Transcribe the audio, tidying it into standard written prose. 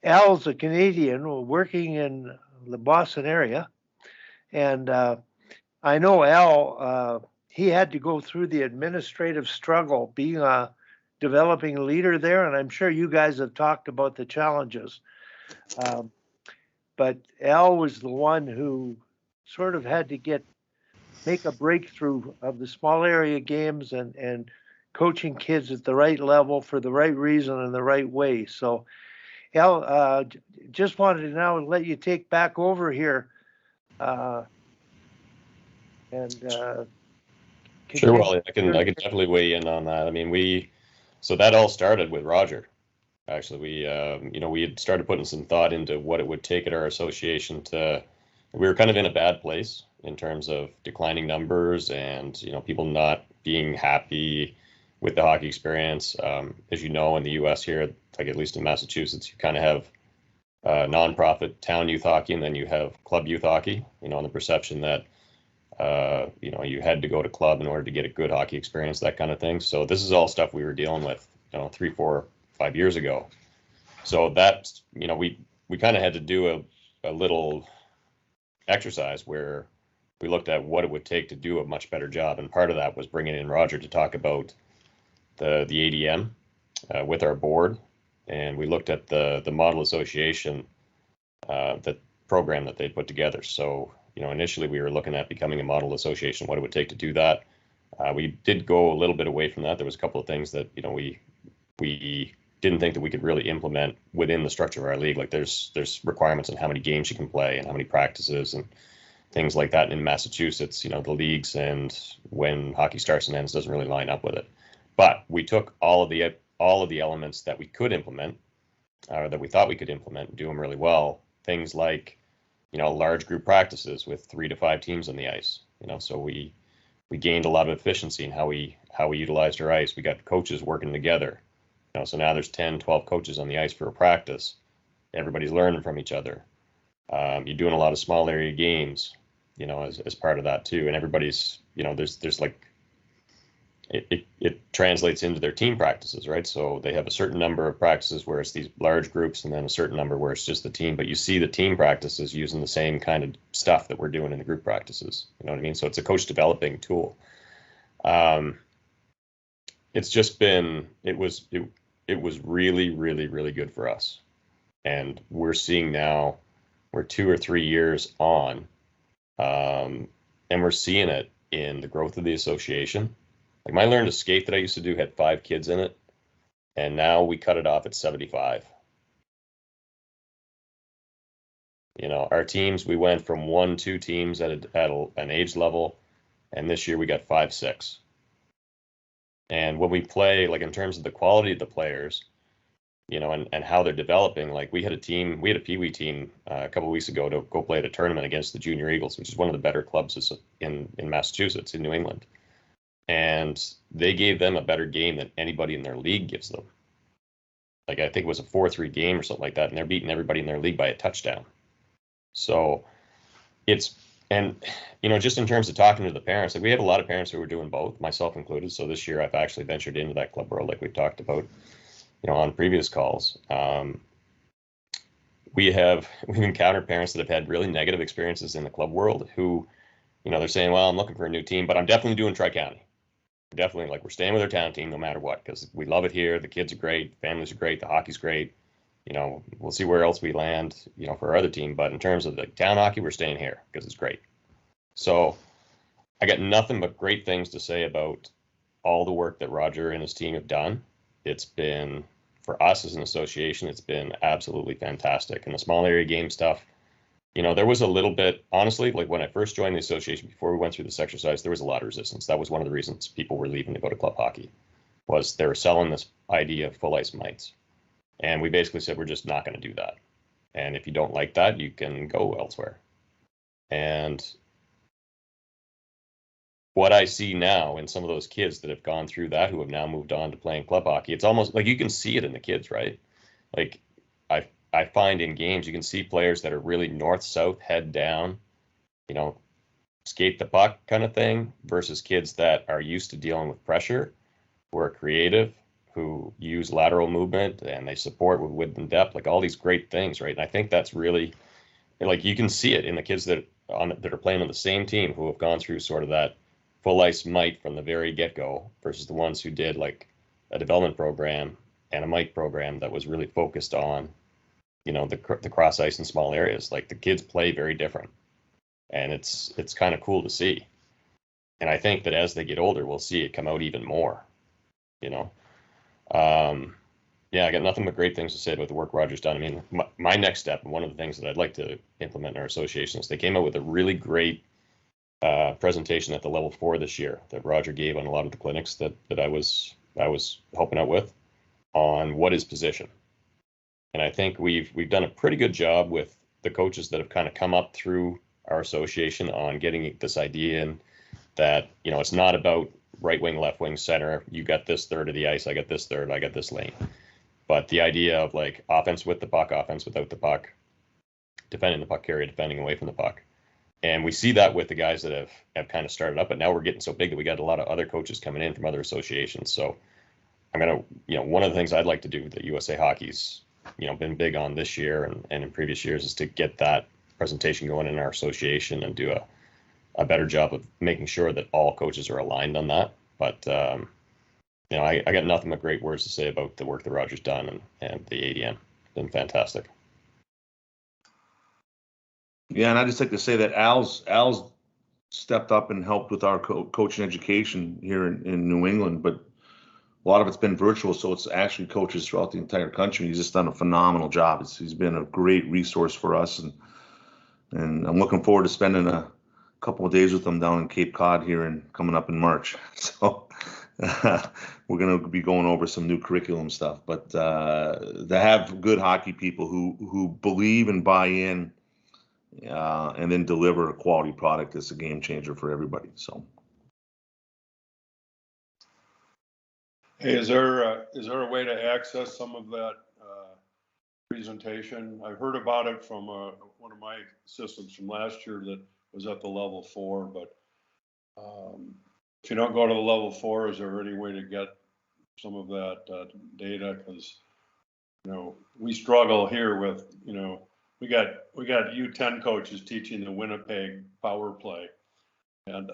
Al's a Canadian working in the Boston area, and I know Al. He had to go through the administrative struggle being a developing leader there, and I'm sure you guys have talked about the challenges. But Al was the one who sort of had to make a breakthrough of the small area games and coaching kids at the right level for the right reason and the right way. So, Al, just wanted to now let you take back over here. Sure, Wally, I can definitely weigh in on that. I mean, so that all started with Roger. Actually, we had started putting some thought into what it would take at our association we were kind of in a bad place in terms of declining numbers and, people not being happy with the hockey experience. As you know, in the U.S. here, like at least in Massachusetts, you kind of have nonprofit town youth hockey, and then you have club youth hockey, and the perception that, you had to go to club in order to get a good hockey experience, that kind of thing. So this is all stuff we were dealing with, 3, 4, 5 years ago. So that's, we kind of had to do a little exercise where we looked at what it would take to do a much better job. And part of that was bringing in Roger to talk about the ADM with our board. And we looked at the model association, the program that they put together. So, initially we were looking at becoming a model association, what it would take to do that. We did go a little bit away from that. There was a couple of things that, we didn't think that we could really implement within the structure of our league. Like there's requirements on how many games you can play and how many practices and things like that. And in Massachusetts, the leagues and when hockey starts and ends doesn't really line up with it. But we took all of the elements that we could implement, or that we thought we could implement and do them really well. Things like, large group practices with 3 to 5 teams on the ice. So we gained a lot of efficiency in how we utilized our ice. We got coaches working together. So now there's 10, 12 coaches on the ice for a practice. Everybody's learning from each other. You're doing a lot of small area games, as part of that too. And everybody's, there's like, it translates into their team practices, right? So they have a certain number of practices where it's these large groups and then a certain number where it's just the team, but you see the team practices using the same kind of stuff that we're doing in the group practices. You know what I mean? So it's a coach developing tool. It's just been, it was really, really, really good for us. And we're seeing now, we're 2 or 3 years on, and we're seeing it in the growth of the association. Like my Learn to Skate that I used to do had 5 kids in it, and now we cut it off at 75. Our teams, we went from 1, 2 teams at an age level, and this year we got 5, 6. And when we play, like in terms of the quality of the players, and how they're developing, like we had a Pee-wee team a couple of weeks ago to go play at a tournament against the Junior Eagles, which is one of the better clubs in Massachusetts, in New England. And they gave them a better game than anybody in their league gives them. Like I think it was a 4-3 game or something like that, and they're beating everybody in their league by a touchdown. So just in terms of talking to the parents, like we have a lot of parents who are doing both, myself included. So this year I've actually ventured into that club world, like we've talked about, on previous calls. We've encountered parents that have had really negative experiences in the club world who, they're saying, well, I'm looking for a new team, but I'm definitely doing Tri-County. Definitely, like we're staying with our town team no matter what, because we love it here. The kids are great, families are great, the hockey's great. We'll see where else we land, for our other team. But in terms of the town hockey, we're staying here because it's great. So I got nothing but great things to say about all the work that Roger and his team have done. It's been, for us as an association, it's been absolutely fantastic. And the small area game stuff, there was a little bit, honestly, like when I first joined the association, before we went through this exercise, there was a lot of resistance. That was one of the reasons people were leaving to go to club hockey, was they were selling this idea of full ice mites. And we basically said, we're just not going to do that. And if you don't like that, you can go elsewhere. And what I see now in some of those kids that have gone through that, who have now moved on to playing club hockey, it's almost like you can see it in the kids, right? Like I find in games, you can see players that are really north-south, head down, skate the puck kind of thing, versus kids that are used to dealing with pressure, who are creative, who use lateral movement and they support with width and depth, like all these great things, right? And I think that's really, like, you can see it in the kids that are playing on the same team who have gone through sort of that full ice might from the very get-go versus the ones who did like a development program and a might program that was really focused on, you know, the cross ice in small areas. Like the kids play very different, and it's kind of cool to see. And I think that as they get older, we'll see it come out even more, you know. Yeah, I got nothing but great things to say about the work Roger's done. I mean, my next step, and one of the things that I'd like to implement in our association, is they came out with a really great presentation at the level 4 this year that Roger gave on a lot of the clinics that I was helping out with on what is position. And I think we've done a pretty good job with the coaches that have kind of come up through our association on getting this idea in that, you know, it's not about right wing, left wing, center. You got this third of the ice, I got this third, I got this lane. But the idea of like offense with the puck, offense without the puck, defending the puck carrier, defending away from the puck. And we see that with the guys that have kind of started up, but now we're getting so big that we got a lot of other coaches coming in from other associations. So I'm going to, you know, one of the things I'd like to do that USA Hockey's, you know, been big on this year and in previous years is to get that presentation going in our association and do a better job of making sure that all coaches are aligned on that. But, you know, I got nothing but great words to say about the work that Roger's done and the ADM. It's been fantastic. Yeah, and I just like to say that Al's stepped up and helped with our coaching education here in New England, but a lot of it's been virtual, so it's actually coaches throughout the entire country. He's just done a phenomenal job. He's been a great resource for us, and I'm looking forward to spending a couple of days with him down in Cape Cod here and coming up in March. So we're going to be going over some new curriculum stuff, but to have good hockey people who believe and buy in and then deliver a quality product is a game changer for everybody. So. Hey, is there a way to access some of that presentation? I heard about it from one of my systems from last year that was at the level 4, but if you don't go to the level 4, is there any way to get some of that data? Because, you know, we struggle here with, you know, we got U10 coaches teaching the Winnipeg power play, and